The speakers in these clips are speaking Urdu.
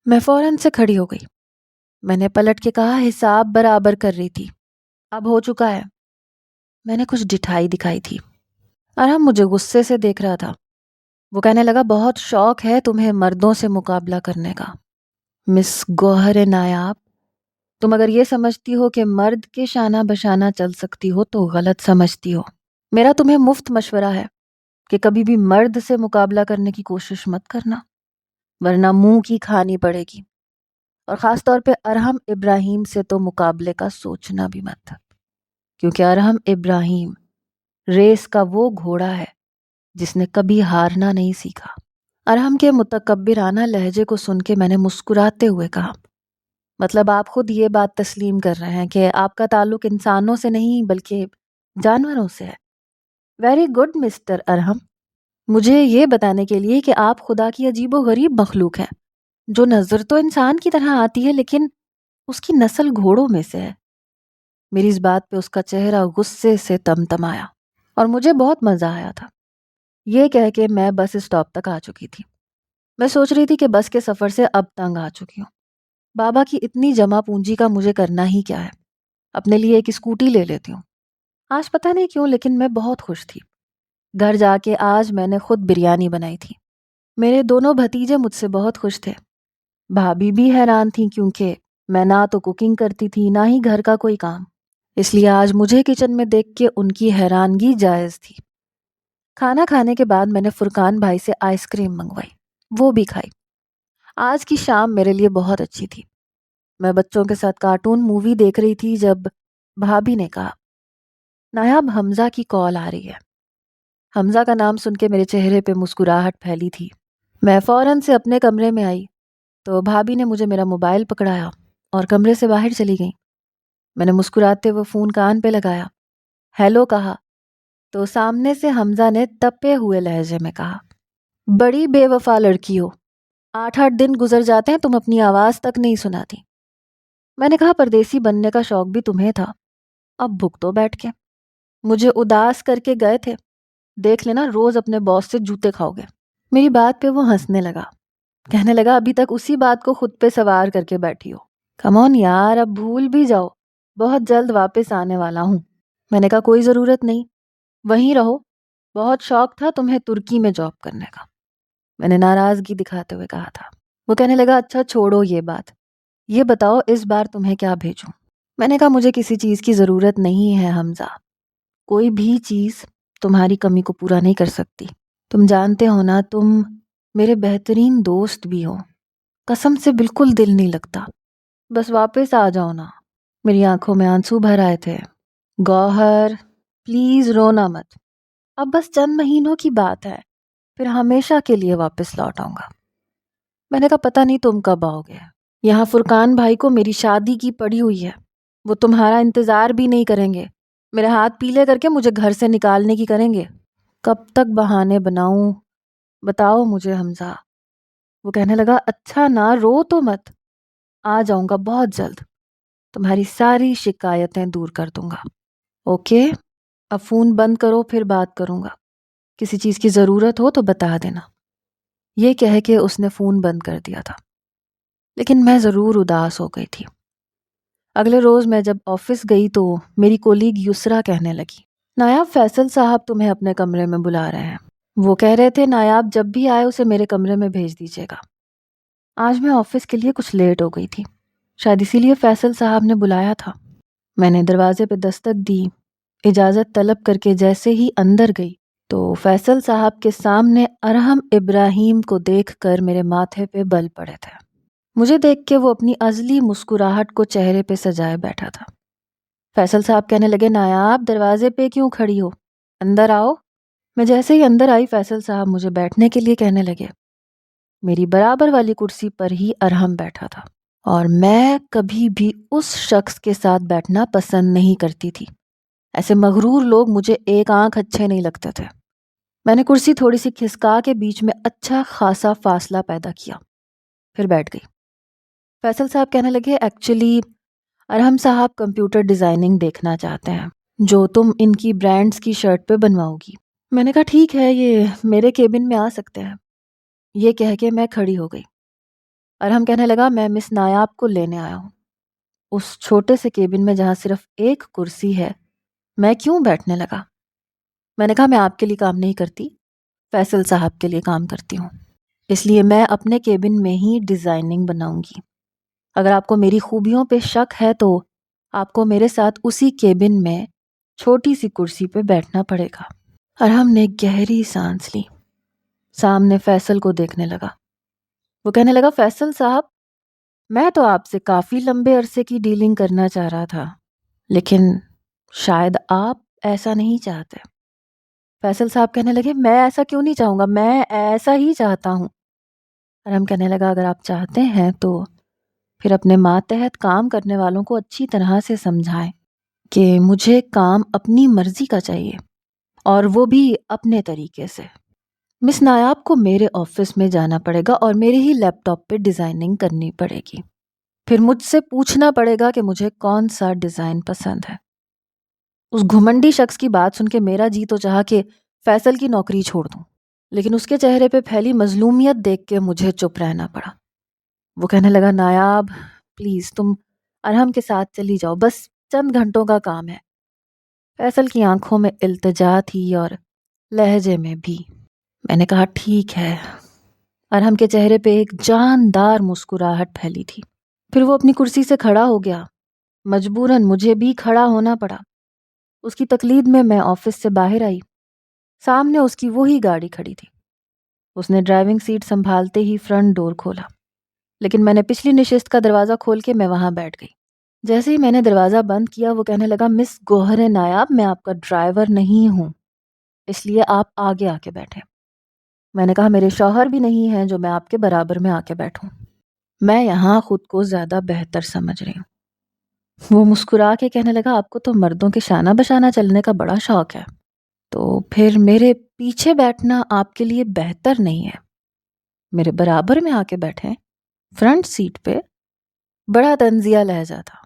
میں فوراً سے کھڑی ہو گئی۔ میں نے پلٹ کے کہا، حساب برابر کر رہی تھی، اب ہو چکا ہے۔ میں نے کچھ ڈٹھائی دکھائی تھی۔ ارحم مجھے غصے سے دیکھ رہا تھا۔ وہ کہنے لگا، بہت شوق ہے تمہیں مردوں سے مقابلہ کرنے کا۔ مس گوہر نایاب، تم اگر یہ سمجھتی ہو کہ مرد کے شانہ بشانہ چل سکتی ہو تو غلط سمجھتی ہو۔ میرا تمہیں مفت مشورہ ہے کہ کبھی بھی مرد سے مقابلہ کرنے کی کوشش مت کرنا، ورنہ منہ کی کھانی پڑے گی، اور خاص طور پہ ارحم ابراہیم سے تو مقابلے کا سوچنا بھی مت، کیونکہ ارحم ابراہیم ریس کا وہ گھوڑا ہے جس نے کبھی ہارنا نہیں سیکھا۔ ارحم کے متکبرانہ لہجے کو سن کے میں نے مسکراتے ہوئے کہا، مطلب آپ خود یہ بات تسلیم کر رہے ہیں کہ آپ کا تعلق انسانوں سے نہیں بلکہ جانوروں سے ہے۔ ویری گڈ مسٹر ارحم، مجھے یہ بتانے کے لیے کہ آپ خدا کی عجیب و غریب مخلوق ہیں، جو نظر تو انسان کی طرح آتی ہے لیکن اس کی نسل گھوڑوں میں سے ہے۔ میری اس بات پہ اس کا چہرہ غصے سے تمتمایا اور مجھے بہت مزہ آیا تھا۔ یہ کہہ کے میں بس اسٹاپ تک آ چکی تھی۔ میں سوچ رہی تھی کہ بس کے سفر سے اب تنگ آ چکی ہوں۔ بابا کی اتنی جمع پونجی کا مجھے کرنا ہی کیا ہے؟ اپنے لیے ایک اسکوٹی لے لیتی ہوں۔ آج پتہ نہیں کیوں لیکن میں بہت خوش تھی۔ گھر جا کے آج میں نے خود بریانی بنائی تھی۔ میرے دونوں بھتیجے مجھ سے بہت خوش تھے۔ بھابھی بھی حیران تھیں کیونکہ میں نہ تو کوکنگ کرتی تھی نہ ہی گھر کا کوئی کام، اس لیے آج مجھے کچن میں دیکھ کے ان کی حیرانگی جائز تھی۔ کھانا کھانے کے بعد میں نے فرقان بھائی سے آئس کریم منگوائی، وہ بھی کھائی۔ آج کی شام میرے لیے بہت اچھی تھی۔ میں بچوں کے ساتھ کارٹون مووی دیکھ رہی تھی جب بھابھی نے کہا، نایاب حمزہ کی کال آ رہی ہے۔ حمزہ کا نام سن کے میرے چہرے پہ مسکراہٹ پھیلی تھی۔ میں فوراً سے اپنے کمرے میں آئی تو بھابھی نے مجھے میرا موبائل پکڑایا اور کمرے سے باہر چلی گئیں۔ میں نے مسکراتے ہوئے فون کان پہ لگایا، ہیلو کہا تو سامنے سے حمزہ نے تپے ہوئے لہجے میں کہا، بڑی بے وفا لڑکی ہو، 8 دن گزر جاتے ہیں تم اپنی آواز تک نہیں سناتی۔ میں نے کہا، پردیسی بننے کا شوق بھی تمہیں تھا، اب بھگتو بیٹھ کے۔ مجھے اداس کر کے گئے تھے، دیکھ لینا روز اپنے باس سے جوتے کھاؤ گے۔ میری بات پہ وہ ہنسنے لگا، کہنے لگا، ابھی تک اسی بات کو خود پہ سوار کر کے بیٹھی ہو۔ کم آن یار، اب بھول بھی جاؤ، بہت جلد واپس آنے والا ہوں۔ میں نے کہا، کوئی ضرورت نہیں، وہیں رہو، بہت شوق تھا تمہیں ترکی میں جاب کرنے کا۔ میں نے ناراضگی دکھاتے ہوئے کہا تھا۔ وہ کہنے لگا، اچھا چھوڑو یہ بات، یہ بتاؤ اس بار تمہیں کیا بھیجوں؟ میں نے کہا، مجھے کسی چیز کی ضرورت نہیں ہے حمزہ، کوئی بھی چیز تمہاری کمی کو پورا نہیں کر سکتی۔ تم جانتے ہو نا، تم میرے بہترین دوست بھی ہو، قسم سے بالکل دل نہیں لگتا، بس واپس آ جاؤ نا۔ میری آنکھوں میں آنسو بھر آئے تھے۔ گوہر پلیز رونا مت، اب بس چند مہینوں کی بات ہے، پھر ہمیشہ کے لیے واپس لوٹ آؤں گا۔ میں نے کہا، پتہ نہیں تم کب آؤ گے، یہاں فرقان بھائی کو میری شادی کی پڑی ہوئی ہے، وہ تمہارا انتظار بھی نہیں کریں گے، میرے ہاتھ پیلے کر کے مجھے گھر سے نکالنے کی کریں گے۔ کب تک بہانے بناؤں بتاؤ مجھے حمزہ؟ وہ کہنے لگا، اچھا نا رو تو مت، آ جاؤں گا بہت جلد، تمہاری ساری شکایتیں دور کر دوں گا۔ اوکے، اب فون بند کرو، پھر بات کروں گا، کسی چیز کی ضرورت ہو تو بتا دینا۔ یہ کہہ کے اس نے فون بند کر دیا تھا، لیکن میں ضرور اداس ہو گئی تھی۔ اگلے روز میں جب آفس گئی تو میری کولیگ یسرا کہنے لگی، نایاب فیصل صاحب تمہیں اپنے کمرے میں بلا رہے ہیں، وہ کہہ رہے تھے نایاب جب بھی آئے اسے میرے کمرے میں بھیج دیجیے گا۔ آج میں آفس کے لیے کچھ لیٹ ہو گئی تھی، شاید اسی لیے فیصل صاحب نے بلایا تھا۔ میں نے دروازے پہ دستک دی، اجازت طلب کر کے جیسے ہی اندر گئی تو فیصل صاحب کے سامنے ارحم ابراہیم کو دیکھ کر میرے ماتھے پہ بل پڑے تھے۔ مجھے دیکھ کے وہ اپنی ازلی مسکراہٹ کو چہرے پہ سجائے بیٹھا تھا۔ فیصل صاحب کہنے لگے، نایاب دروازے پہ کیوں کھڑی ہو، اندر آؤ۔ میں جیسے ہی اندر آئی فیصل صاحب مجھے بیٹھنے کے لیے کہنے لگے۔ میری برابر والی کرسی پر ہی ارحم بیٹھا تھا، اور میں کبھی بھی اس شخص کے ساتھ بیٹھنا پسند نہیں کرتی تھی۔ ایسے مغرور لوگ مجھے ایک آنکھ اچھے نہیں لگتے تھے۔ میں نے کرسی تھوڑی سی کھسکا کے بیچ میں اچھا خاصا فاصلہ پیدا کیا، پھر بیٹھ گئی۔ فیصل صاحب کہنے لگے، ایکچولی ارحم صاحب کمپیوٹر ڈیزائننگ دیکھنا چاہتے ہیں جو تم ان کی برانڈز کی شرٹ پہ بنواؤ گی۔ میں نے کہا، ٹھیک ہے، یہ میرے کیبن میں آ سکتے ہیں۔ یہ کہہ کے میں کھڑی ہو گئی۔ ارحم کہنے لگا میں مس نایاب کو لینے آیا ہوں. اس چھوٹے سے کیبن میں جہاں صرف ایک کرسی ہے میں کیوں بیٹھنے لگا؟ میں نے کہا میں آپ کے لیے کام نہیں کرتی، فیصل صاحب کے لیے کام کرتی ہوں، اس لیے میں اپنے کیبن میں ہی ڈیزائننگ بناؤں گی. اگر آپ کو میری خوبیوں پہ شک ہے تو آپ کو میرے ساتھ اسی کیبن میں چھوٹی سی کرسی پہ بیٹھنا پڑے گا. ارحم نے گہری سانس لی، سامنے فیصل کو دیکھنے لگا. وہ کہنے لگا فیصل صاحب میں تو آپ سے کافی لمبے عرصے کی ڈیلنگ کرنا چاہ رہا تھا، لیکن شاید آپ ایسا نہیں چاہتے. فیصل صاحب کہنے لگے میں ایسا کیوں نہیں چاہوں گا، میں ایسا ہی چاہتا ہوں. ارحم کہنے لگا اگر آپ چاہتے ہیں تو پھر اپنے ماتحت کام کرنے والوں کو اچھی طرح سے سمجھائیں کہ مجھے کام اپنی مرضی کا چاہیے اور وہ بھی اپنے طریقے سے. مس نایاب کو میرے آفس میں جانا پڑے گا اور میرے ہی لیپ ٹاپ پہ ڈیزائننگ کرنی پڑے گی. پھر مجھ سے پوچھنا پڑے گا کہ مجھے کون سا ڈیزائن پسند ہے. اس گھمنڈی شخص کی بات سن کے میرا جی تو چاہا کہ فیصل کی نوکری چھوڑ دوں، لیکن اس کے چہرے پہ پھیلی مظلومیت دیکھ کے مجھے چپ رہنا پڑا. وہ کہنے لگا نایاب پلیز تم ارحم کے ساتھ چلی جاؤ، بس چند گھنٹوں کا کام ہے. فیصل کی آنکھوں میں التجا تھی اور لہجے میں بھی. میں نے کہا ٹھیک ہے. ارحم کے چہرے پہ ایک جاندار مسکراہٹ پھیلی تھی. پھر وہ اپنی کرسی سے کھڑا ہو گیا. مجبوراً مجھے بھی کھڑا ہونا پڑا. اس کی تقلید میں آفس سے باہر آئی. سامنے اس کی وہی گاڑی کھڑی تھی. اس نے ڈرائیونگ سیٹ سنبھالتے ہی فرنٹ ڈور کھولا، لیکن میں نے پچھلی نشست کا دروازہ کھول کے میں وہاں بیٹھ گئی. جیسے ہی میں نے دروازہ بند کیا وہ کہنے لگا مس گوہر نایاب میں آپ کا ڈرائیور نہیں ہوں، اس لیے آپ آگے آ کے بیٹھیں. میں نے کہا میرے شوہر بھی نہیں ہیں جو میں آپ کے برابر میں آ کے بیٹھوں. میں یہاں خود کو زیادہ بہتر سمجھ رہی ہوں. وہ مسکرا کے کہنے لگا آپ کو تو مردوں کے شانہ بشانہ چلنے کا بڑا شوق ہے، تو پھر میرے پیچھے بیٹھنا آپ کے لیے بہتر نہیں ہے. میرے برابر میں آ کے بیٹھیں فرنٹ سیٹ پہ. بڑا طنزیہ لہجہ تھا.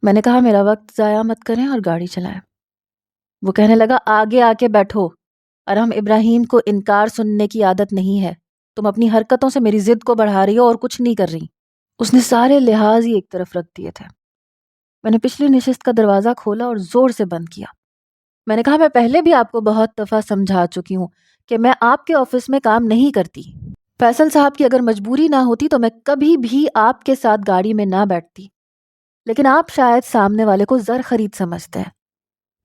میں نے کہا میرا وقت ضائع مت کریں اور گاڑی چلائیں. وہ کہنے لگا آگے آ کے بیٹھو. ارحم ابراہیم کو انکار سننے کی عادت نہیں ہے. تم اپنی حرکتوں سے میری ضد کو بڑھا رہی ہو اور کچھ نہیں کر رہی. اس نے سارے لحاظ ہی ایک طرف رکھ دیے تھے. میں نے پچھلی نشست کا دروازہ کھولا اور زور سے بند کیا. میں نے کہا میں پہلے بھی آپ کو بہت دفعہ سمجھا چکی ہوں کہ میں آپ کے آفس میں کام نہیں کرتی. فیصل صاحب کی اگر مجبوری نہ ہوتی تو میں کبھی بھی آپ کے ساتھ گاڑی میں نہ بیٹھتی، لیکن آپ شاید سامنے والے کو زر خرید سمجھتے ہیں.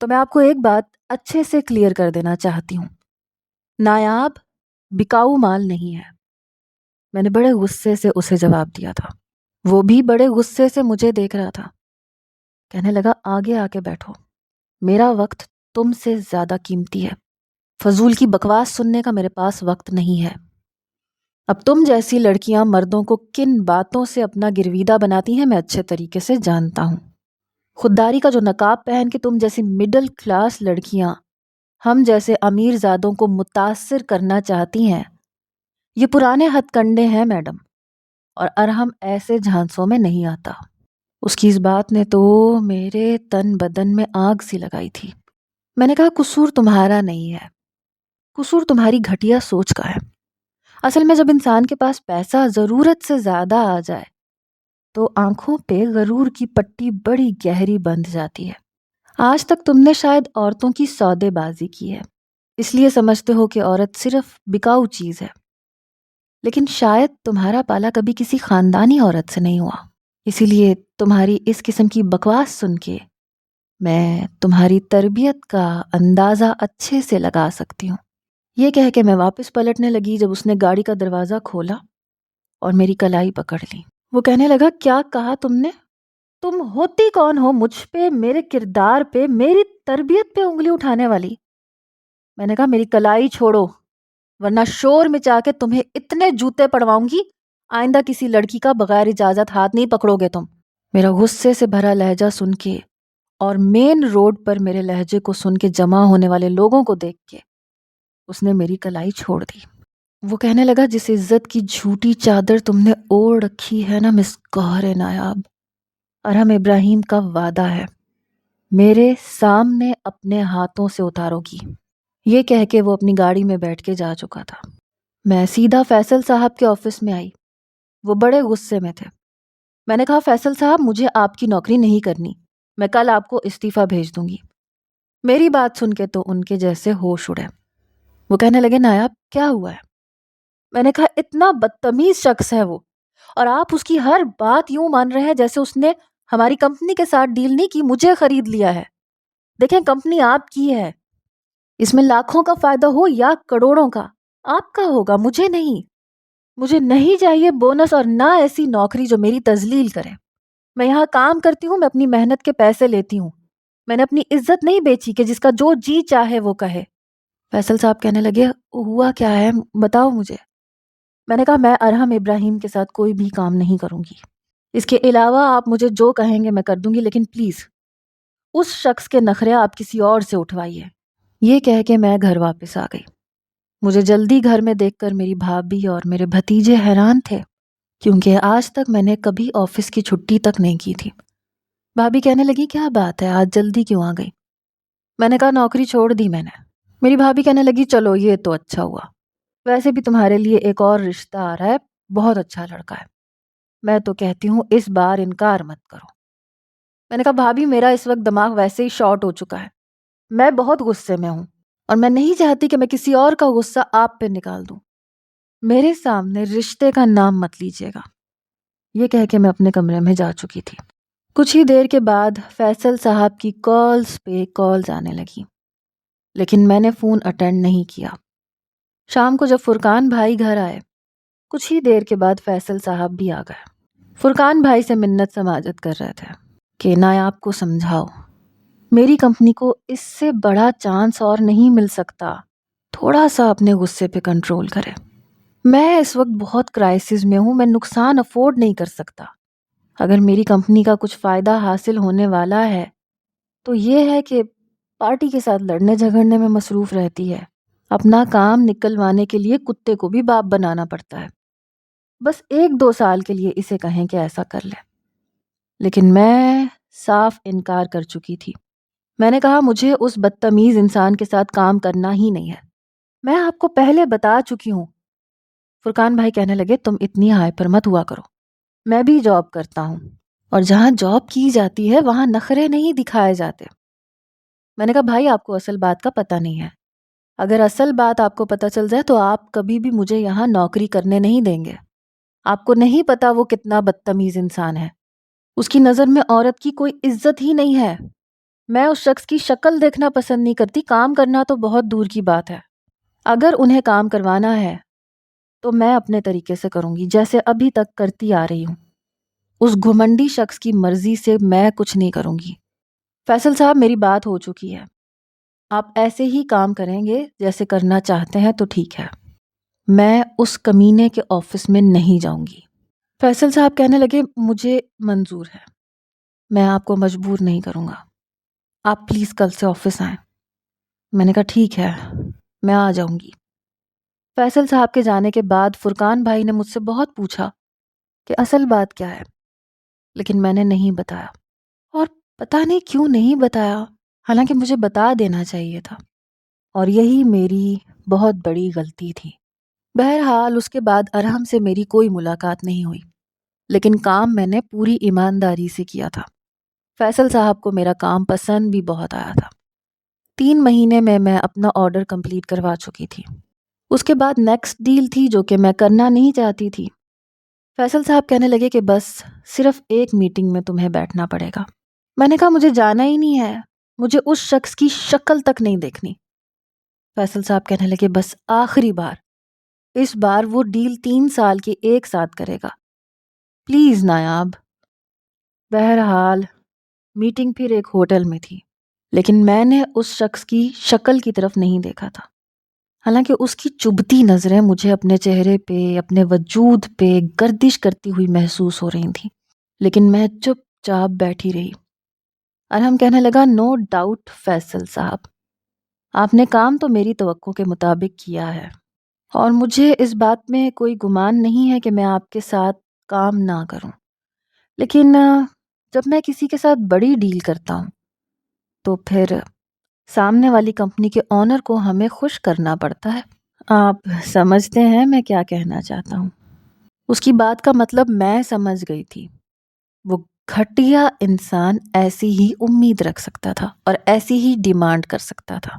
تو میں آپ کو ایک بات اچھے سے کلیئر کر دینا چاہتی ہوں، نایاب بکاؤ مال نہیں ہے. میں نے بڑے غصے سے اسے جواب دیا تھا. وہ بھی بڑے غصے سے مجھے دیکھ رہا تھا. کہنے لگا آگے آ کے بیٹھو، میرا وقت تم سے زیادہ قیمتی ہے. فضول کی بکواس سننے کا میرے پاس وقت نہیں ہے. اب تم جیسی لڑکیاں مردوں کو کن باتوں سے اپنا گرویدہ بناتی ہیں میں اچھے طریقے سے جانتا ہوں. خودداری کا جو نقاب پہن کے تم جیسی مڈل کلاس لڑکیاں ہم جیسے امیر زادوں کو متاثر کرنا چاہتی ہیں، یہ پرانے ہتھ کنڈے ہیں میڈم، اور ارحم ایسے جھانسوں میں نہیں آتا. اس کی اس بات نے تو میرے تن بدن میں آگ سی لگائی تھی. میں نے کہا قصور تمہارا نہیں ہے، قصور تمہاری گھٹیا سوچ کا ہے. اصل میں جب انسان کے پاس پیسہ ضرورت سے زیادہ آ جائے تو آنکھوں پہ غرور کی پٹی بڑی گہری بندھ جاتی ہے. آج تک تم نے شاید عورتوں کی سودے بازی کی ہے، اس لیے سمجھتے ہو کہ عورت صرف بکاؤ چیز ہے. لیکن شاید تمہارا پالا کبھی کسی خاندانی عورت سے نہیں ہوا، اسی لیے تمہاری اس قسم کی بکواس سن کے میں تمہاری تربیت کا اندازہ اچھے سے لگا سکتی ہوں. یہ کہہ کے میں واپس پلٹنے لگی جب اس نے گاڑی کا دروازہ کھولا اور میری کلائی پکڑ لی. وہ کہنے لگا کیا کہا تم نے؟ تم ہوتی کون ہو مجھ پہ، میرے کردار پہ، میری تربیت پہ انگلی اٹھانے والی؟ میں نے کہا میری کلائی چھوڑو ورنہ شور مچا کے تمہیں اتنے جوتے پڑواؤں گی آئندہ کسی لڑکی کا بغیر اجازت ہاتھ نہیں پکڑو گے تم. میرا غصے سے بھرا لہجہ سن کے اور مین روڈ پر میرے لہجے کو سن کے جمع ہونے والے لوگوں کو دیکھ کے اس نے میری کلائی چھوڑ دی. وہ کہنے لگا جس عزت کی جھوٹی چادر تم نے اوڑھ رکھی ہے نا مس گوہر نایاب، ارحم ابراہیم کا وعدہ ہے میرے سامنے اپنے ہاتھوں سے اتارو گی. یہ کہہ کے وہ اپنی گاڑی میں بیٹھ کے جا چکا تھا. میں سیدھا فیصل صاحب کے آفس میں آئی. وہ بڑے غصے میں تھے۔ میں نے کہا فیصل صاحب مجھے آپ کی نوکری نہیں کرنی، میں کل آپ کو استعفیٰ بھیج دوں گی۔ میری بات سن کے تو ان کے جیسے ہوش اڑے۔ وہ کہنے لگے نایاب کیا ہوا ہے؟ میں نے کہا اتنا بدتمیز شخص ہے وہ، اور آپ اس کی ہر بات یوں مان رہے ہیں جیسے اس نے ہماری کمپنی کے ساتھ ڈیل نہیں کی، مجھے خرید لیا ہے۔ دیکھیں کمپنی آپ کی ہے، اس میں لاکھوں کا فائدہ ہو یا کروڑوں کا، آپ کا ہوگا، مجھے نہیں۔ مجھے نہیں چاہیے بونس اور نہ ایسی نوکری جو میری تذلیل کرے۔ میں یہاں کام کرتی ہوں، میں اپنی محنت کے پیسے لیتی ہوں، میں نے اپنی عزت نہیں بیچی کہ جس کا جو جی چاہے وہ کہے۔ فیصل صاحب کہنے لگے ہوا کیا ہے بتاؤ مجھے۔ میں نے کہا میں ارحم ابراہیم کے ساتھ کوئی بھی کام نہیں کروں گی، اس کے علاوہ آپ مجھے جو کہیں گے میں کر دوں گی، لیکن پلیز اس شخص کے نخرے آپ کسی اور سے اٹھوائیے۔ یہ کہہ کے میں گھر واپس آ گئی۔ مجھے جلدی گھر میں دیکھ کر میری بھابھی اور میرے بھتیجے حیران تھے، کیونکہ آج تک میں نے کبھی آفس کی چھٹی تک نہیں کی تھی۔ بھابھی کہنے لگی کیا بات ہے آج جلدی کیوں آ گئی؟ میں نے کہا نوکری چھوڑ دی میں نے۔ میری بھابھی کہنے لگی چلو یہ تو اچھا ہوا، ویسے بھی تمہارے لیے ایک اور رشتہ آ رہا ہے، بہت اچھا لڑکا ہے، میں تو کہتی ہوں اس بار انکار مت کرو۔ میں نے کہا بھابھی میرا اس وقت دماغ ویسے ہی شارٹ ہو چکا ہے، میں بہت غصے میں ہوں اور میں نہیں چاہتی کہ میں کسی اور کا غصہ آپ پہ نکال دوں، میرے سامنے رشتے کا نام مت لیجیے گا۔ یہ کہہ کے میں اپنے کمرے میں جا چکی تھی۔ کچھ ہی دیر کے بعد فیصل صاحب کی کالز پہ کالز آنے لگی، لیکن میں نے فون اٹینڈ نہیں کیا۔ شام کو جب فرقان بھائی گھر آئے، کچھ ہی دیر کے بعد فیصل صاحب بھی آ گئے۔ فرقان بھائی سے منت سماجت کر رہے تھے کہ نایاب کو سمجھاؤ، میری کمپنی کو اس سے بڑا چانس اور نہیں مل سکتا، تھوڑا سا اپنے غصے پہ کنٹرول کرے۔ میں اس وقت بہت کرائسس میں ہوں، میں نقصان افورڈ نہیں کر سکتا۔ اگر میری کمپنی کا کچھ فائدہ حاصل ہونے والا ہے تو یہ ہے کہ پارٹی کے ساتھ لڑنے جھگڑنے میں مصروف رہتی ہے، اپنا کام نکلوانے کے لیے کتے کو بھی باپ بنانا پڑتا ہے۔ بس 1-2 سال کے لیے اسے کہیں کہ ایسا کر لے۔ لیکن میں صاف انکار کر چکی تھی۔ میں نے کہا مجھے اس بدتمیز انسان کے ساتھ کام کرنا ہی نہیں ہے، میں آپ کو پہلے بتا چکی ہوں۔ فرقان بھائی کہنے لگے تم اتنی ہائپر مت ہوا کرو، میں بھی جاب کرتا ہوں، اور جہاں جاب کی جاتی ہے وہاں نخرے نہیں دکھائے جاتے۔ میں نے کہا بھائی آپ کو اصل بات کا پتہ نہیں ہے، اگر اصل بات آپ کو پتہ چل جائے تو آپ کبھی بھی مجھے یہاں نوکری کرنے نہیں دیں گے۔ آپ کو نہیں پتا وہ کتنا بدتمیز انسان ہے، اس کی نظر میں عورت کی کوئی عزت ہی نہیں ہے۔ میں اس شخص کی شکل دیکھنا پسند نہیں کرتی، کام کرنا تو بہت دور کی بات ہے۔ اگر انہیں کام کروانا ہے تو میں اپنے طریقے سے کروں گی جیسے ابھی تک کرتی آ رہی ہوں، اس گھمنڈی شخص کی مرضی سے میں کچھ نہیں کروں گی۔ فیصل صاحب میری بات ہو چکی ہے، آپ ایسے ہی کام کریں گے جیسے کرنا چاہتے ہیں تو ٹھیک ہے، میں اس کمینے کے آفس میں نہیں جاؤں گی۔ فیصل صاحب کہنے لگے مجھے منظور ہے، میں آپ کو مجبور نہیں کروں گا، آپ پلیز کل سے آفس آئیں۔ میں نے کہا ٹھیک ہے میں آ جاؤں گی۔ فیصل صاحب کے جانے کے بعد فرقان بھائی نے مجھ سے بہت پوچھا کہ اصل بات کیا ہے، لیکن میں نے نہیں بتایا، اور پتہ نہیں کیوں نہیں بتایا، حالانکہ مجھے بتا دینا چاہیے تھا، اور یہی میری بہت بڑی غلطی تھی۔ بہرحال اس کے بعد ارحم سے میری کوئی ملاقات نہیں ہوئی، لیکن کام میں نے پوری ایمانداری سے کیا تھا۔ فیصل صاحب کو میرا کام پسند بھی بہت آیا تھا۔ 3 مہینے میں اپنا آرڈر کمپلیٹ کروا چکی تھی۔ اس کے بعد نیکسٹ ڈیل تھی جو کہ میں کرنا نہیں چاہتی تھی۔ فیصل صاحب کہنے لگے کہ بس صرف ایک میٹنگ میں تمہیں بیٹھنا پڑے گا۔ میں نے کہا مجھے جانا ہی نہیں ہے، مجھے اس شخص کی شکل تک نہیں دیکھنی۔ فیصل صاحب کہنے لگے بس آخری بار، اس بار وہ ڈیل 3 سال کے ایک ساتھ کرے گا، پلیز نایاب۔ بہرحال میٹنگ پھر ایک ہوٹل میں تھی، لیکن میں نے اس شخص کی شکل کی طرف نہیں دیکھا تھا، حالانکہ اس کی چبھتی نظریں مجھے اپنے چہرے پہ، اپنے وجود پہ گردش کرتی ہوئی محسوس ہو رہی تھیں، لیکن میں چپ چاپ بیٹھی رہی۔ ارحم کہنے لگا نو ڈاؤٹ فیصل صاحب، آپ نے کام تو میری توقع کے مطابق کیا ہے، اور مجھے اس بات میں کوئی گمان نہیں ہے کہ میں آپ کے ساتھ کام نہ کروں، لیکن جب میں کسی کے ساتھ بڑی ڈیل کرتا ہوں تو پھر سامنے والی کمپنی کے آنر کو ہمیں خوش کرنا پڑتا ہے۔ آپ سمجھتے ہیں میں کیا کہنا چاہتا ہوں؟ اس کی بات کا مطلب میں سمجھ گئی تھی۔ وہ گھٹیا انسان ایسی ہی امید رکھ سکتا تھا اور ایسی ہی ڈیمانڈ کر سکتا تھا۔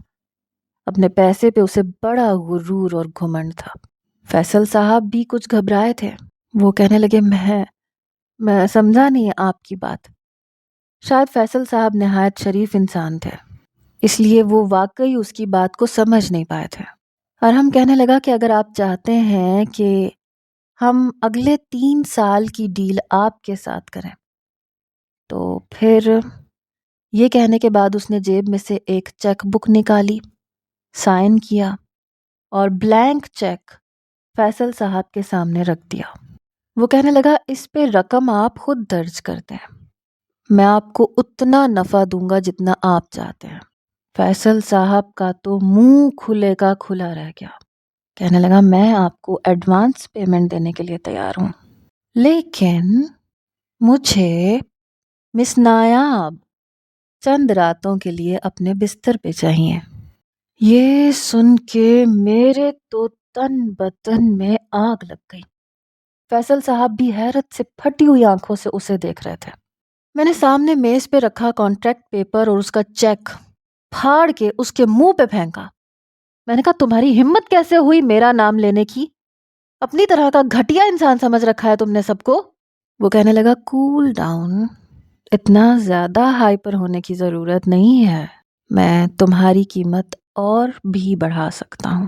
اپنے پیسے پہ اسے بڑا غرور اور گھمنڈ تھا۔ فیصل صاحب بھی کچھ گھبرائے تھے۔ وہ کہنے لگے میں سمجھا نہیں آپ کی بات۔ شاید فیصل صاحب نہایت شریف انسان تھے، اس لیے وہ واقعی اس کی بات کو سمجھ نہیں پائے تھے۔ ارحم کہنے لگا کہ اگر آپ چاہتے ہیں کہ ہم اگلے 3 سال کی ڈیل آپ کے ساتھ کریں تو پھر، یہ کہنے کے بعد اس نے جیب میں سے ایک چیک بک نکالی، سائن کیا اور بلینک چیک فیصل صاحب کے سامنے رکھ دیا۔ وہ کہنے لگا اس پہ رقم آپ خود درج کر دیں، میں آپ کو اتنا نفع دوں گا جتنا آپ چاہتے ہیں۔ فیصل صاحب کا تو منہ کھلے کا کھلا رہ گیا۔ کہنے لگا میں آپ کو ایڈوانس پیمنٹ دینے کے لیے تیار ہوں، لیکن مجھے مس نایاب چند راتوں کے لیے اپنے بستر پہ چاہیے۔ یہ سن کے میرے تو تن بدن میں آگ لگ گئی۔ فیصل صاحب بھی حیرت سے پھٹی ہوئی آنکھوں سے اسے دیکھ رہے تھے۔ میں نے سامنے میز پہ رکھا کانٹریکٹ پیپر اور اس کا چیک پھاڑ کے اس کے منہ پہ پھینکا۔ میں نے کہا تمہاری ہمت کیسے ہوئی میرا نام لینے کی؟ اپنی طرح کا گھٹیا انسان سمجھ رکھا ہے تم نے سب کو۔ وہ کہنے لگا کول ڈاؤن، اتنا زیادہ ہائپر ہونے کی ضرورت نہیں ہے، میں تمہاری قیمت اور بھی بڑھا سکتا ہوں۔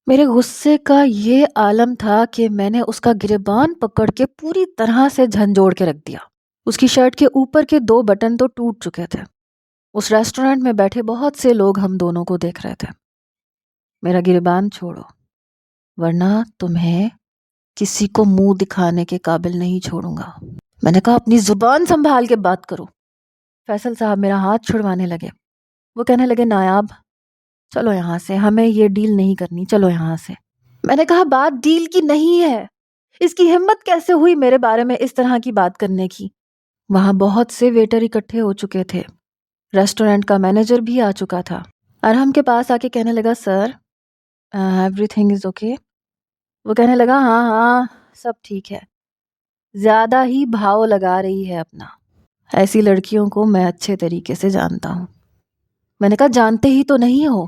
میرے غصے کا یہ عالم تھا کہ میں نے اس کا گریبان پکڑ کے پوری طرح سے جھنجھوڑ کے رکھ دیا۔ اس کی شرٹ کے اوپر کے 2 بٹن تو ٹوٹ چکے تھے۔ اس ریسٹورنٹ میں بیٹھے بہت سے لوگ ہم دونوں کو دیکھ رہے تھے۔ میرا گریبان چھوڑو ورنہ تمہیں کسی کو منہ دکھانے کے قابل نہیں چھوڑوں گا۔ میں نے کہا اپنی زبان سنبھال کے بات کرو۔ فیصل صاحب میرا ہاتھ چھڑوانے لگے۔ وہ کہنے لگے نایاب چلو یہاں سے، ہمیں یہ ڈیل نہیں کرنی، چلو یہاں سے۔ میں نے کہا بات ڈیل کی نہیں ہے، اس کی ہمت کیسے ہوئی میرے بارے میں اس طرح کی بات کرنے کی؟ وہاں بہت سے ویٹر اکٹھے ہو چکے تھے، ریسٹورنٹ کا مینیجر بھی آ چکا تھا۔ ارحم کے پاس آ کے کہنے لگا سر ایوری تھنگ از اوکے؟ وہ کہنے لگا ہاں ہاں سب ٹھیک ہے، زیادہ ہی بھاؤ لگا رہی ہے اپنا، ایسی لڑکیوں کو میں اچھے طریقے سے جانتا ہوں۔ میں نے کہا جانتے ہی تو نہیں ہو،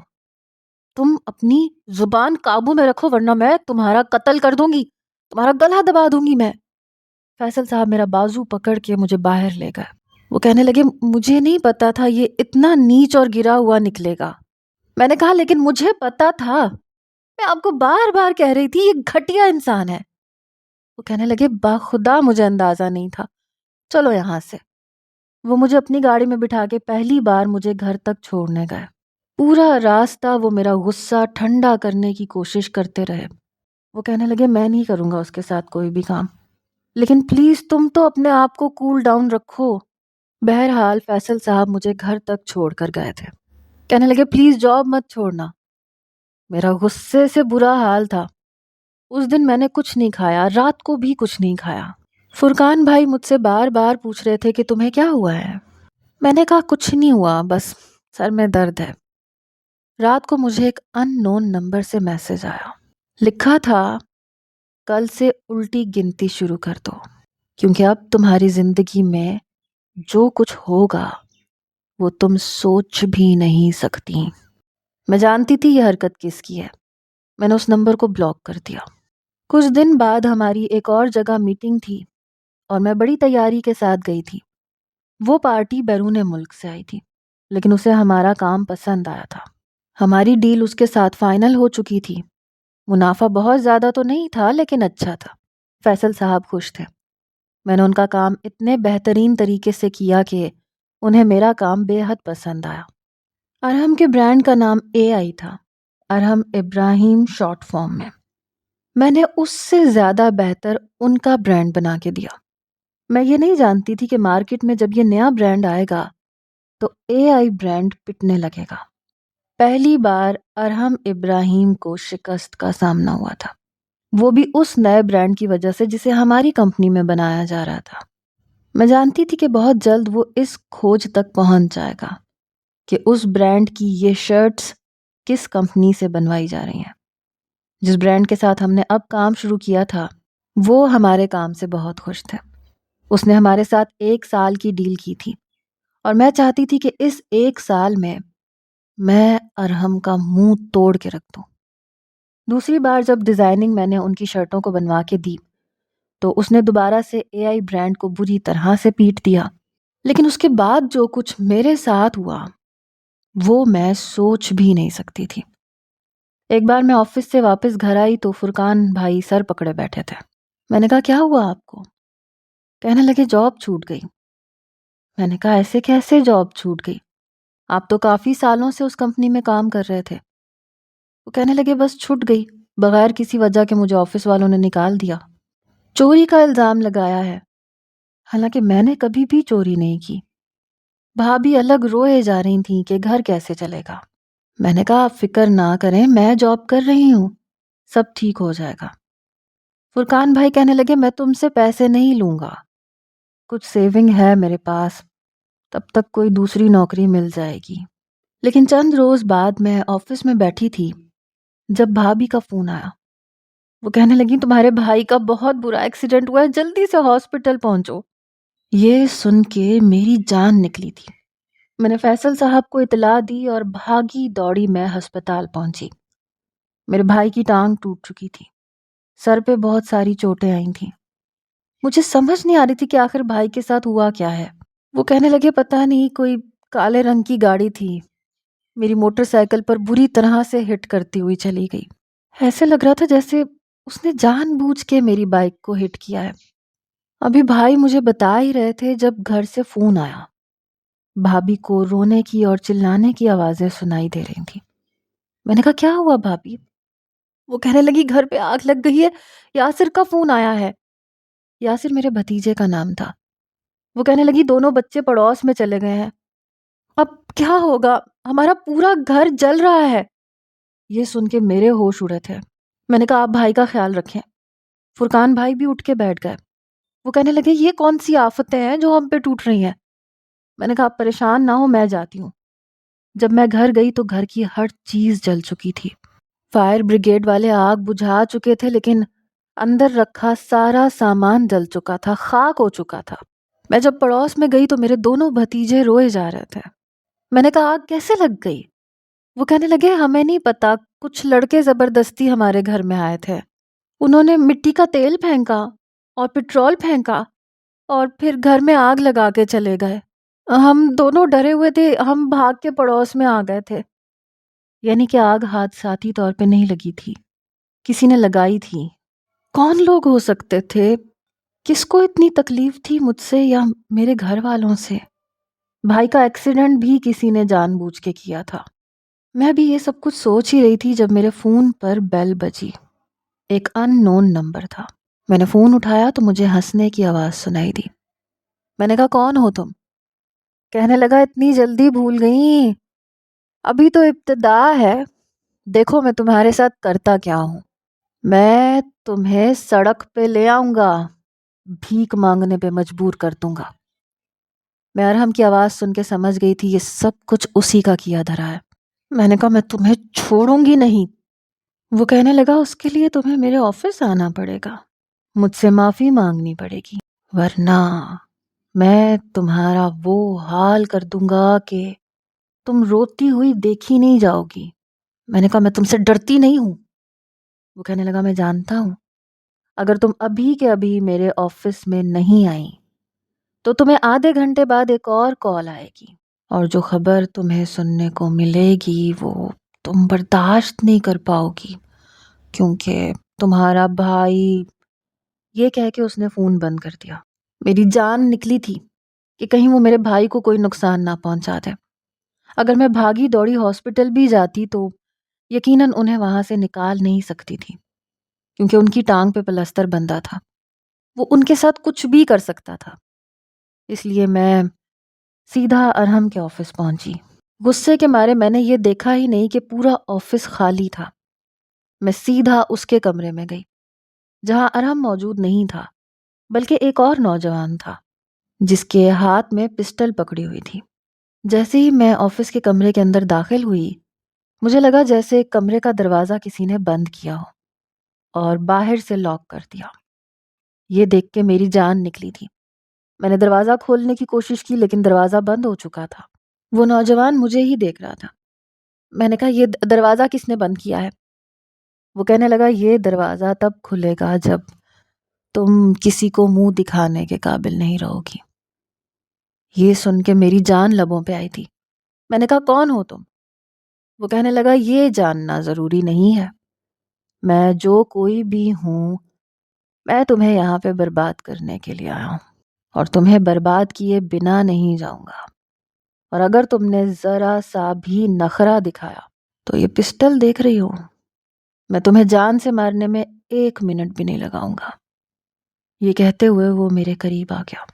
تم اپنی زبان قابو میں رکھو ورنہ میں تمہارا قتل کر دوں گی، تمہارا گلا دبا دوں گی میں۔ فیصل صاحب میرا بازو پکڑ کے مجھے باہر لے گئے۔ وہ کہنے لگے مجھے نہیں پتا تھا یہ اتنا نیچ اور گرا ہوا نکلے گا۔ میں نے کہا لیکن مجھے پتا تھا، میں آپ کو بار بار کہہ رہی تھی یہ گھٹیا انسان ہے۔ وہ کہنے لگے باخدا مجھے اندازہ نہیں تھا، چلو یہاں سے۔ وہ مجھے اپنی گاڑی میں بٹھا کے پہلی بار مجھے گھر تک چھوڑنے گئے۔ پورا راستہ وہ میرا غصہ ٹھنڈا کرنے کی کوشش کرتے رہے۔ وہ کہنے لگے میں نہیں کروں گا اس کے ساتھ کوئی بھی کام، لیکن پلیز تم تو اپنے آپ کو کول ڈاؤن رکھو۔ بہرحال فیصل صاحب مجھے گھر تک چھوڑ کر گئے تھے۔ کہنے لگے پلیز جاب مت چھوڑنا۔ میرا غصے سے برا حال تھا۔ اس دن میں نے کچھ نہیں کھایا، رات کو بھی کچھ نہیں کھایا۔ فرقان بھائی مجھ سے بار بار پوچھ رہے تھے کہ تمہیں کیا ہوا ہے؟ میں نے کہا کچھ نہیں ہوا، بس سر میں درد ہے۔ رات کو مجھے ایک ان نون نمبر سے میسج آیا، لکھا تھا کل سے الٹی گنتی شروع کر دو، کیونکہ اب تمہاری زندگی میں جو کچھ ہوگا وہ تم سوچ بھی نہیں سکتی۔ میں جانتی تھی یہ حرکت کس کی ہے، میں نے اس نمبر کو بلاک کر دیا۔ کچھ دن بعد ہماری ایک اور جگہ میٹنگ تھی اور میں بڑی تیاری کے ساتھ گئی تھی۔ وہ پارٹی بیرون ملک سے آئی تھی، لیکن اسے ہمارا کام پسند آیا تھا۔ ہماری ڈیل اس کے ساتھ فائنل ہو چکی تھی۔ منافع بہت زیادہ تو نہیں تھا لیکن اچھا تھا۔ فیصل صاحب خوش تھے۔ میں نے ان کا کام اتنے بہترین طریقے سے کیا کہ انہیں میرا کام بے حد پسند آیا۔ ارحم کے برانڈ کا نام AI تھا، ارحم ابراہیم شارٹ فارم میں۔ میں نے اس سے زیادہ بہتر ان کا برانڈ بنا کے دیا۔ میں یہ نہیں جانتی تھی کہ مارکیٹ میں جب یہ نیا برانڈ آئے گا تو AI برانڈ پٹنے لگے گا۔ پہلی بار ارحم ابراہیم کو شکست کا سامنا ہوا تھا، وہ بھی اس نئے برانڈ کی وجہ سے جسے ہماری کمپنی میں بنایا جا رہا تھا۔ میں جانتی تھی کہ بہت جلد وہ اس کھوج تک پہنچ جائے گا کہ اس برانڈ کی یہ شرٹس کس کمپنی سے بنوائی جا رہی ہیں۔ جس برانڈ کے ساتھ ہم نے اب کام شروع کیا تھا وہ ہمارے کام سے بہت خوش تھے. اس نے ہمارے ساتھ 1 سال کی ڈیل کی تھی اور میں چاہتی تھی کہ اس 1 سال میں ارحم کا منہ توڑ کے رکھ دوں. دوسری بار جب ڈیزائننگ میں نے ان کی شرٹوں کو بنوا کے دی تو اس نے دوبارہ سے AI برانڈ کو بری طرح سے پیٹ دیا. لیکن اس کے بعد جو کچھ میرے ساتھ ہوا وہ میں سوچ بھی نہیں سکتی تھی. ایک بار میں آفس سے واپس گھر آئی تو فرقان بھائی سر پکڑے بیٹھے تھے. میں نے کہا کیا ہوا آپ کو؟ کہنے لگے جاب چھوٹ گئی. میں نے کہا ایسے کیسے جاب چھوٹ گئی؟ آپ تو کافی سالوں سے اس کمپنی میں کام کر رہے تھے. وہ کہنے لگے بس چھوٹ گئی، بغیر کسی وجہ کے مجھے آفس والوں نے نکال دیا. چوری کا الزام لگایا ہے، حالانکہ میں نے کبھی بھی چوری نہیں کی. بھابھی الگ روئے جا رہی تھیں کہ گھر کیسے چلے گا. میں نے کہا آپ فکر نہ کریں، میں جاب کر رہی ہوں، سب ٹھیک ہو جائے گا. فرقان بھائی کہنے لگے میں تم سے پیسے نہیں لوں گا، کچھ سیونگ ہے میرے پاس، تب تک کوئی دوسری نوکری مل جائے گی. لیکن چند روز بعد میں آفس میں بیٹھی تھی جب بھابھی کا فون آیا. وہ کہنے لگی تمہارے بھائی کا بہت برا ایکسیڈنٹ ہوا ہے، جلدی سے ہاسپٹل پہنچو. یہ سن کے میری جان نکلی تھی. میں نے فیصل صاحب کو اطلاع دی اور بھاگی دوڑی میں ہسپتال پہنچی. میرے بھائی کی ٹانگ ٹوٹ چکی تھی، سر پہ بہت ساری چوٹیں آئی تھیں. مجھے سمجھ نہیں آ رہی تھی کہ آخر بھائی کے ساتھ ہوا کیا ہے. وہ کہنے لگے پتہ نہیں کوئی کالے رنگ کی گاڑی تھی، میری موٹر سائیکل پر بری طرح سے ہٹ کرتی ہوئی چلی گئی. ایسے لگ رہا تھا جیسے اس نے جان بوجھ کے میری بائک کو ہٹ کیا ہے. ابھی بھائی مجھے بتا ہی رہے تھے جب گھر سے فون آیا. بھابھی کو رونے کی اور چلانے کی آوازیں سنائی دے رہی تھیں. میں نے کہا کیا ہوا بھابھی؟ وہ کہنے لگی گھر پہ آگ لگ گئی ہے، یاسر کا فون آیا ہے. یاسر میرے بھتیجے کا نام تھا. وہ کہنے لگی دونوں بچے پڑوس میں چلے گئے ہیں، اب کیا ہوگا، ہمارا پورا گھر جل رہا ہے. یہ سن کے میرے ہوش اڑے تھے. میں نے کہا آپ بھائی کا خیال رکھیں. فرقان بھائی بھی اٹھ کے بیٹھ گئے. وہ کہنے لگے یہ کون سی آفتیں ہیں جو ہم پہ ٹوٹ رہی ہیں. میں نے کہا آپ پریشان نہ ہو، میں جاتی ہوں. جب میں گھر گئی تو گھر کی ہر چیز جل چکی تھی. فائر بریگیڈ والے آگ بجھا چکے تھے لیکن اندر رکھا سارا سامان جل چکا تھا، خاک ہو چکا تھا. میں جب پڑوس میں گئی تو میرے دونوں بھتیجے روئے جا رہے تھے. میں نے کہا آگ کیسے لگ گئی؟ وہ کہنے لگے ہمیں نہیں پتا، کچھ لڑکے زبردستی ہمارے گھر میں آئے تھے، انہوں نے مٹی کا تیل پھینکا اور پٹرول پھینکا اور پھر گھر میں آگ لگا کے چلے گئے. ہم دونوں ڈرے ہوئے تھے، ہم بھاگ کے پڑوس میں آ گئے تھے. یعنی کہ آگ حادثاتی طور پہ نہیں لگی تھی، کسی نے لگائی تھی. کون لوگ ہو سکتے تھے؟ کس کو اتنی تکلیف تھی مجھ سے یا میرے گھر والوں سے؟ بھائی کا ایکسیڈنٹ بھی کسی نے جان بوجھ کے کیا تھا. میں بھی یہ سب کچھ سوچ ہی رہی تھی جب میرے فون پر بیل بجی. ایک ان نون نمبر تھا. میں نے فون اٹھایا تو مجھے ہنسنے کی آواز سنائی دی. میں نے کہا کون ہو تم؟ کہنے لگا اتنی جلدی بھول گئی، ابھی تو ابتدا ہے، دیکھو میں تمہارے ساتھ کرتا کیا ہوں. میں تمہیں سڑک پہ لے آؤں گا، بھیک مانگنے پہ مجبور کر دوں گا. میں ارحم کی آواز سن کے سمجھ گئی تھی یہ سب کچھ اسی کا کیا دھرا ہے. میں نے کہا میں تمہیں چھوڑوں گی نہیں. وہ کہنے لگا اس کے لیے تمہیں میرے آفس آنا پڑے گا، مجھ سے معافی مانگنی پڑے گی، ورنہ میں تمہارا وہ حال کر دوں گا کہ تم روتی ہوئی دیکھی نہیں جاؤ گی. میں نے کہا میں تم سے ڈرتی نہیں ہوں. وہ کہنے لگا میں جانتا ہوں، اگر تم ابھی کے ابھی میرے آفس میں نہیں آئی تو تمہیں آدھے گھنٹے بعد ایک اور کال آئے گی، اور جو خبر تمہیں سننے کو ملے گی وہ تم برداشت نہیں کر پاؤ گی، کیونکہ تمہارا بھائی. یہ کہہ کے اس نے فون بند کر دیا. میری جان نکلی تھی کہ کہیں وہ میرے بھائی کو کوئی نقصان نہ پہنچا دے. اگر میں بھاگی دوڑی ہاسپٹل بھی جاتی تو یقیناً انہیں وہاں سے نکال نہیں سکتی تھی، کیونکہ ان کی ٹانگ پہ پلستر بندھا تھا، وہ ان کے ساتھ کچھ بھی کر سکتا تھا. اس لیے میں سیدھا ارحم کے آفس پہنچی. غصے کے مارے میں نے یہ دیکھا ہی نہیں کہ پورا آفس خالی تھا. میں سیدھا اس کے کمرے میں گئی جہاں ارحم موجود نہیں تھا، بلکہ ایک اور نوجوان تھا جس کے ہاتھ میں پسٹل پکڑی ہوئی تھی. جیسے ہی میں آفس کے کمرے کے اندر داخل ہوئی مجھے لگا جیسے کمرے کا دروازہ کسی نے بند کیا ہو اور باہر سے لاک کر دیا. یہ دیکھ کے میری جان نکلی تھی۔ میں نے دروازہ کھولنے کی کوشش کی لیکن دروازہ بند ہو چکا تھا۔ وہ نوجوان مجھے ہی دیکھ رہا تھا۔ میں نے کہا یہ دروازہ کس نے بند کیا ہے؟ وہ کہنے لگا یہ دروازہ تب کھلے گا جب تم کسی کو منہ دکھانے کے قابل نہیں رہو گی۔ یہ سن کے میری جان لبوں پہ آئی تھی۔ میں نے کہا کون ہو تم؟ وہ کہنے لگا یہ جاننا ضروری نہیں ہے، میں جو کوئی بھی ہوں، میں تمہیں یہاں پہ برباد کرنے کے لیے آیا ہوں اور تمہیں برباد کیے بنا نہیں جاؤں گا، اور اگر تم نے ذرا سا بھی نخرہ دکھایا تو یہ پسٹل دیکھ رہی ہو، میں تمہیں جان سے مارنے میں 1 منٹ بھی نہیں لگاؤں گا۔ یہ کہتے ہوئے وہ میرے قریب آ گیا۔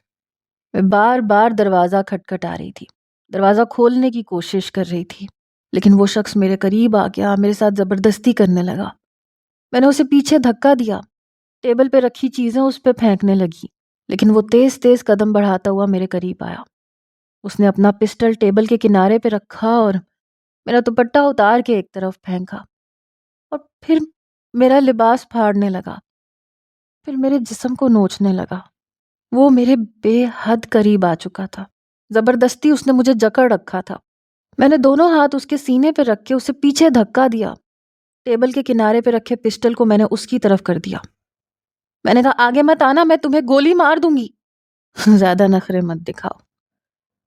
میں بار بار دروازہ کھٹکھٹا رہی تھی، دروازہ کھولنے کی کوشش کر رہی تھی، لیکن وہ شخص میرے قریب آ گیا، میرے ساتھ زبردستی کرنے لگا۔ میں نے اسے پیچھے دھکا دیا، ٹیبل پہ رکھی چیزیں اس پہ پھینکنے لگی، لیکن وہ تیز تیز قدم بڑھاتا ہوا میرے قریب آیا۔ اس نے اپنا پسٹل ٹیبل کے کنارے پہ رکھا اور میرا دوپٹہ اتار کے ایک طرف پھینکا، اور پھر میرا لباس پھاڑنے لگا، پھر میرے جسم کو نوچنے لگا۔ وہ میرے بے حد قریب آ چکا تھا، زبردستی اس نے مجھے جکڑ رکھا تھا۔ میں نے دونوں ہاتھ اس کے سینے پہ رکھ کے اسے پیچھے دھکا دیا، ٹیبل کے کنارے پہ رکھے پسٹل کو میں نے اس کی طرف کر دیا۔ میں نے کہا آگے مت آنا، میں تمہیں گولی مار دوں گی۔ زیادہ نخرے مت دکھاؤ،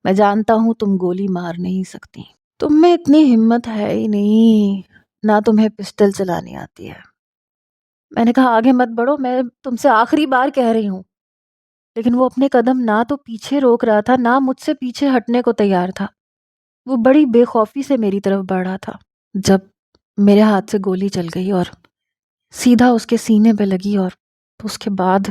میں جانتا ہوں تم گولی مار نہیں سکتی، تم میں اتنی ہمت ہے ہی نہیں، نہ تمہیں پسٹل چلانی آتی ہے۔ میں نے کہا آگے مت بڑھو، میں تم سے آخری بار کہہ رہی ہوں۔ لیکن وہ اپنے قدم نہ تو پیچھے روک رہا تھا، نہ مجھ سے پیچھے ہٹنے کو تیار تھا۔ وہ بڑی بے خوفی سے میری طرف بڑھ رہا تھا۔ جب میرے ہاتھ سے گولی چل گئی اور سیدھا اس کے سینے پہ لگی، اور اس کے بعد